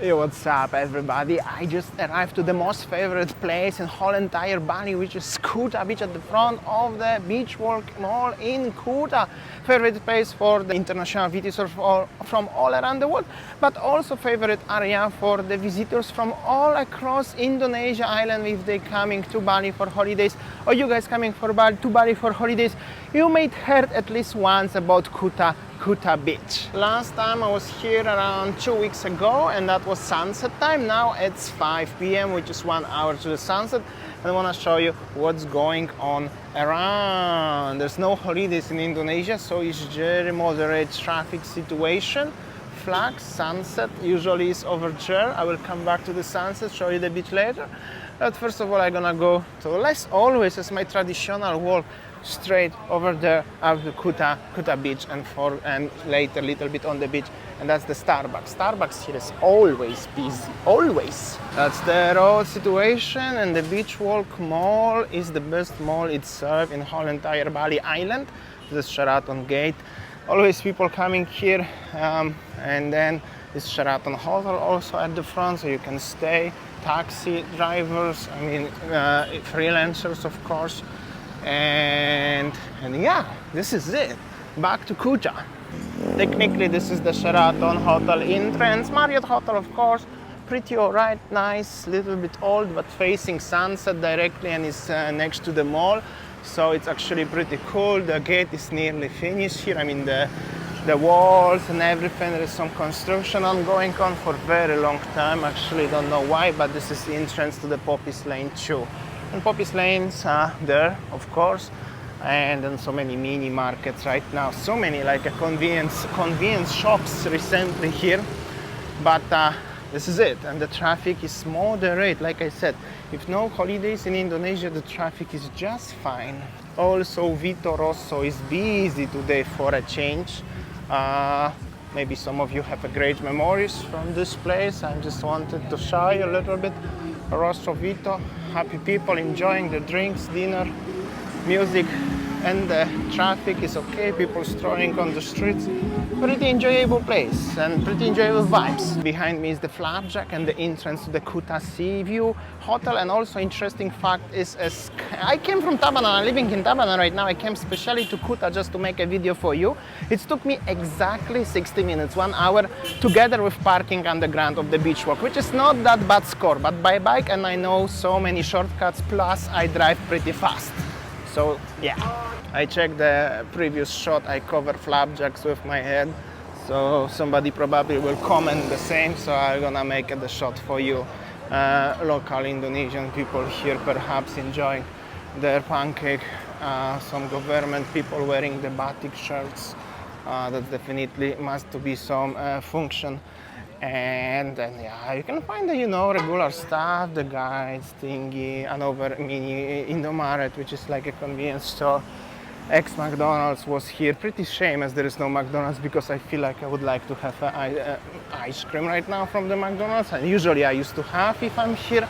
Hey, what's up everybody? I just arrived to the most favorite place in whole entire Bali, which is Kuta Beach at the front of the Beach Walk Mall in Kuta. Favorite place for the international visitors from all around the world, but also favorite area for the visitors from all across Indonesia island if they coming to Bali for holidays, or you guys coming to Bali for holidays. You may heard at least once about Kuta Beach. Last time I was here around 2 weeks ago, and that was sunset time. Now it's 5 p.m., which is 1 hour to the sunset, and I want to show you what's going on around. There's no holidays in Indonesia, so it's very moderate traffic situation. Flag sunset usually is over there. I will come back to the sunset, show you the beach later. But first of all, I'm gonna go to, let's always, as my traditional walk, straight over there up to Kuta Beach, and later a little bit on the beach, and that's the Starbucks. Starbucks here is always busy, always. That's the road situation, and the Beach Walk Mall is the best mall itself in whole entire Bali Island. The Sheraton Gate. Always people coming here, and then this Sheraton Hotel also at the front, so you can stay. Taxi drivers, freelancers of course. And yeah, this is it. Back to Kuta. Technically, this is the Sheraton Hotel entrance. Marriott Hotel, of course. Pretty alright, nice, little bit old, but facing sunset directly, and it's next to the mall. So it's actually pretty cool. The gate is nearly finished here. I mean, the walls and everything. There is some construction ongoing on for a very long time. Actually, don't know why, but this is the entrance to the Poppies Lane too. And Poppies Lanes are there, of course, and then so many mini markets right now. So many like a convenience shops recently here. But this is it, and the traffic is moderate. Like I said, if no holidays in Indonesia, the traffic is just fine. Also, Vito Rosso is busy today for a change. Maybe some of you have a great memories from this place. I just wanted to show you a little bit. Rosso Vito, happy people enjoying the drinks, dinner, music, and the traffic is okay. People strolling on the streets. Pretty enjoyable place and pretty enjoyable vibes. Behind me is the Flapjack and the entrance to the Kuta Sea View Hotel. And also interesting fact is, as I came from Tabanan, I'm living in Tabanan right now. I came specially to Kuta just to make a video for you. It took me exactly 60 minutes, 1 hour, together with parking underground of the beach walk, which is not that bad score, but by bike, and I know so many shortcuts, plus I drive pretty fast. So yeah, I checked the previous shot, I cover flapjacks with my head, so somebody probably will comment the same, so I'm gonna make the shot for you. Local Indonesian people here perhaps enjoying their pancake, some government people wearing the batik shirts. That definitely must be some function. And then yeah, you can find the regular stuff, the guides thingy, another mini Indomaret, which is like a convenience store. Ex-McDonald's was here. Pretty shame as there is no McDonald's, because I feel like I would like to have ice cream right now from the McDonald's, and usually I used to have if I'm here,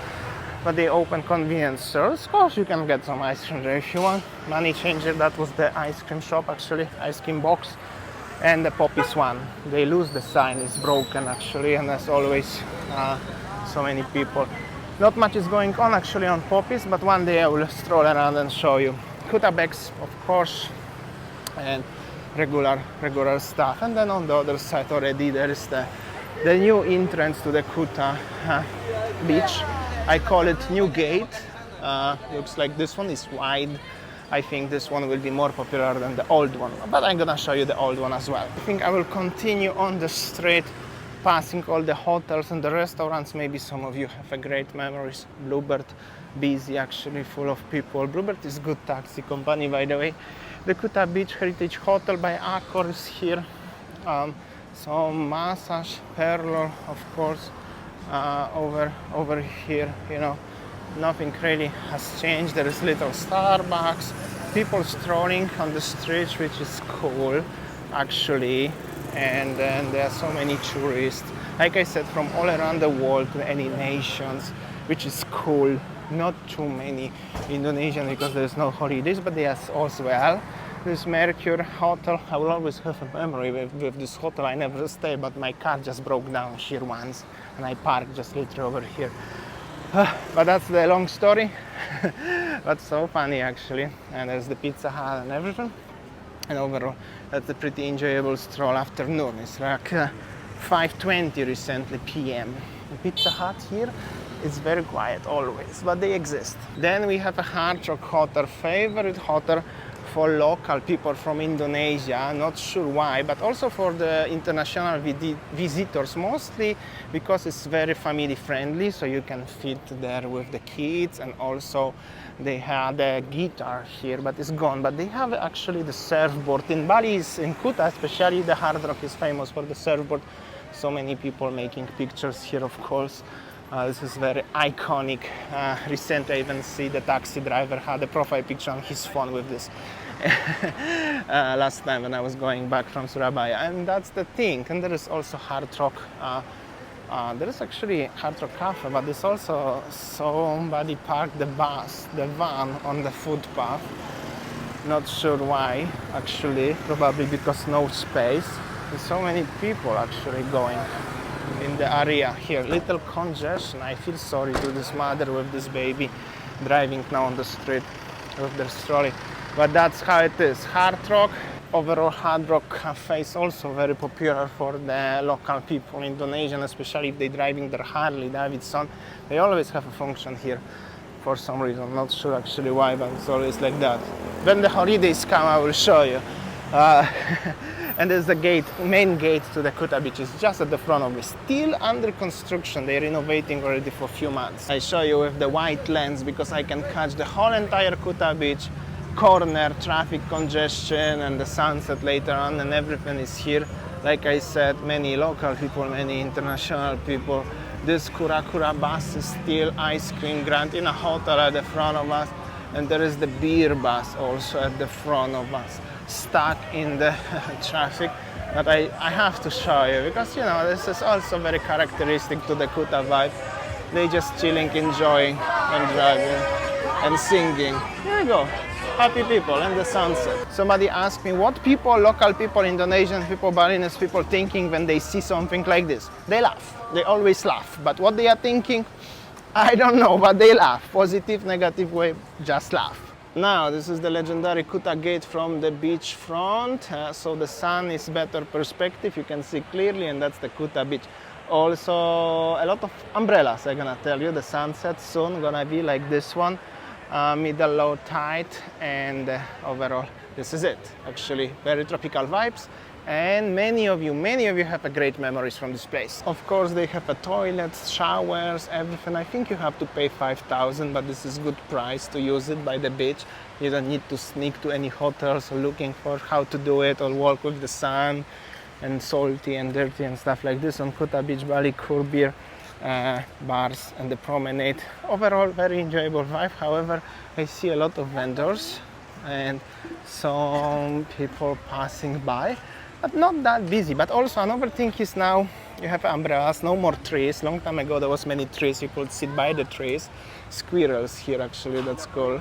but they open convenience stores. Of course you can get some ice cream there if you want. Money Changer, that was the ice cream shop actually, ice cream box. And the Poppies one, they lose the sign, it's broken actually, and as always, so many people. Not much is going on actually on Poppies, but one day I will stroll around and show you. Kuta bags, of course, and regular stuff. And then on the other side already there is the new entrance to the Kuta Beach. I call it New Gate. Looks like this one is wide. I think this one will be more popular than the old one, but I'm gonna show you the old one as well. I think I will continue on the street, passing all the hotels and the restaurants. Maybe some of you have a great memories. Bluebird, busy actually, full of people. Bluebird is good taxi company, by the way. The Kuta Beach Heritage Hotel by Accor is here. Some massage parlor, of course, over here, Nothing really has changed. There is little Starbucks, people strolling on the streets, which is cool actually, and then there are so many tourists, like I said, from all around the world, to any nations, which is cool. Not too many Indonesians because there's no holidays, but there's as well. This Mercure Hotel, I will always have a memory with this hotel. I never stay, but my car just broke down here once. and I parked just literally over here. But that's the long story. But so funny actually. And there's the Pizza Hut and everything. And overall, that's a pretty enjoyable stroll afternoon. It's like 5:20 recently p.m. The Pizza Hut here is very quiet always, but they exist. Then we have a Hard Rock Hotel, favorite hotel for local people from Indonesia, not sure why, but also for the international visitors, mostly because it's very family friendly, so you can fit there with the kids, and also they had a guitar here, but it's gone. But they have actually the surfboard. In Bali, in Kuta especially, the Hard Rock is famous for the surfboard. So many people making pictures here, of course. This is very iconic. Recently, I even see the taxi driver had a profile picture on his phone with this. Last time when I was going back from Surabaya, and that's the thing. And there is also Hard Rock. There is actually Hard Rock Cafe, but there's also somebody parked the van on the footpath. Not sure why, actually. Probably because no space. There's so many people actually going in the area here. Little congestion. I feel sorry to this mother with this baby driving now on the street with their trolley. But that's how it is. Hard Rock, overall Hard Rock Cafe is also very popular for the local people, Indonesian, especially if they're driving their Harley Davidson. They always have a function here for some reason. Not sure actually why, but it's always like that. When the holidays come, I will show you. And there's the gate, main gate to the Kuta Beach is just at the front of me. Still under construction. They're renovating already for a few months. I show you with the wide lens because I can catch the whole entire Kuta Beach, corner, traffic congestion, and the sunset later on, and everything is here. Like I said, many local people, many international people. This Kura bus is still ice cream grant in a hotel at the front of us, and there is the beer bus also at the front of us, stuck in the traffic. But I have to show you because, you know, this is also very characteristic to the Kuta vibe. They just chilling, enjoying, and driving, and singing. Here you go. Happy people in the sunset. Somebody asked me what people, local people, Indonesian people, Balinese people thinking when they see something like this. They laugh. They always laugh. But what they are thinking, I don't know, but they laugh. Positive, negative way, just laugh. Now, this is the legendary Kuta Gate from the beach front. So the sun is better perspective. You can see clearly, and that's the Kuta Beach. Also, a lot of umbrellas, I'm gonna tell you. The sunset soon gonna be like this one. Middle low tide, and overall this is it. Actually very tropical vibes, and many of you have a great memories from this place. Of course they have a toilets, showers, everything. I think you have to pay 5,000, but this is good price to use it by the beach. You don't need to sneak to any hotels or looking for how to do it, or walk with the sun and salty and dirty and stuff like this. On Kuta Beach, Bali, cool beer, bars and the promenade. Overall very enjoyable vibe. However, I see a lot of vendors and some people passing by, but not that busy. But also another thing is now you have umbrellas, no more trees. Long time ago there was many trees, you could sit by the trees. Squirrels here actually, that's cool.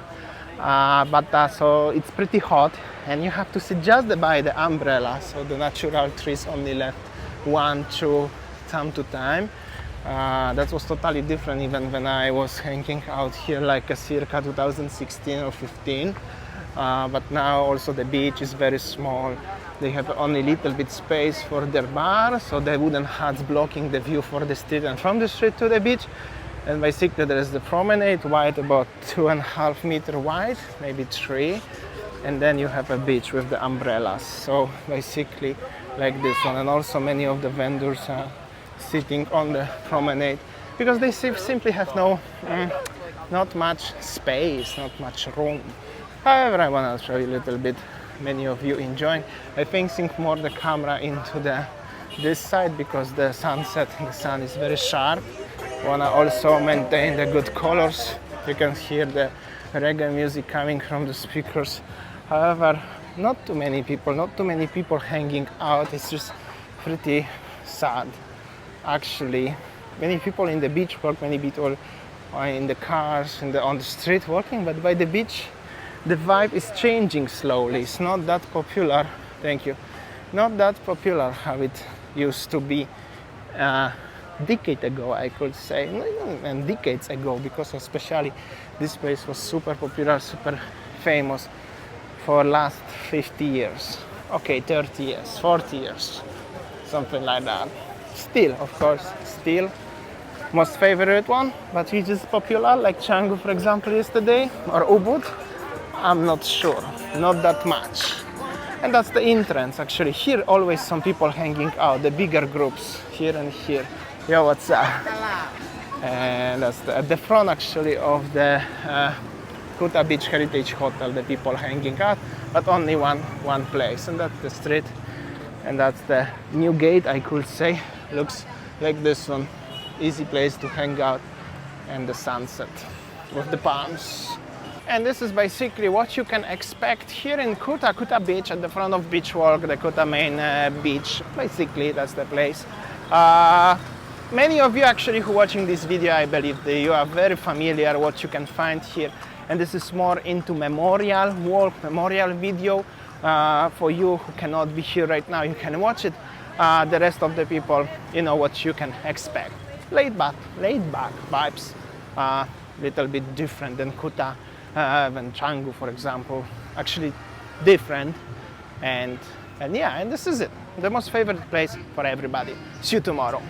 So it's pretty hot and you have to sit just by the umbrella, so the natural trees only left 1, 2 time to time. That was totally different even when I was hanging out here like circa 2016 or 15. But now also the beach is very small. They have only little bit space for their bar, so the wooden huts blocking the view for the street and from the street to the beach. And basically there is the promenade, wide about 2.5 meters wide, maybe 3. And then you have a beach with the umbrellas. So basically like this one. And also many of the vendors are sitting on the promenade because they simply have not much space, not much room. However, I want to show you a little bit. Many of you enjoying. I think more the camera into this side because the sunset, the sun is very sharp. Want to also maintain the good colors. You can hear the reggae music coming from the speakers. However, not too many people hanging out. It's just pretty sad. Actually, many people in the beach work, many people are in the cars, on the street walking, but by the beach, the vibe is changing slowly. It's not that popular, thank you, not that popular how it used to be decade ago, I could say, and decades ago, because especially this place was super popular, super famous for last 50 years. Okay, 30 years, 40 years, something like that. Still, of course, still most favorite one, but which is popular, like Canggu, for example, yesterday, or Ubud, I'm not sure, not that much. And that's the entrance, actually. Here always some people hanging out, the bigger groups, here and here. Yo, what's up? And that's at the front, actually, of the Kuta Beach Heritage Hotel, the people hanging out, but only one place, and that's the street. And that's the new gate, I could say. Looks like this one. Easy place to hang out and the sunset with the palms. And this is basically what you can expect here in Kuta Beach, at the front of Beach Walk, the Kuta main beach. Basically, that's the place. Many of you actually who are watching this video, I believe that you are very familiar what you can find here. And this is more into memorial walk, memorial video. For you who cannot be here right now, you can watch it. The rest of the people, you know what you can expect. Laid back vibes. Little bit different than Kuta, than Canggu, for example. Actually different. And yeah, and this is it. The most favorite place for everybody. See you tomorrow.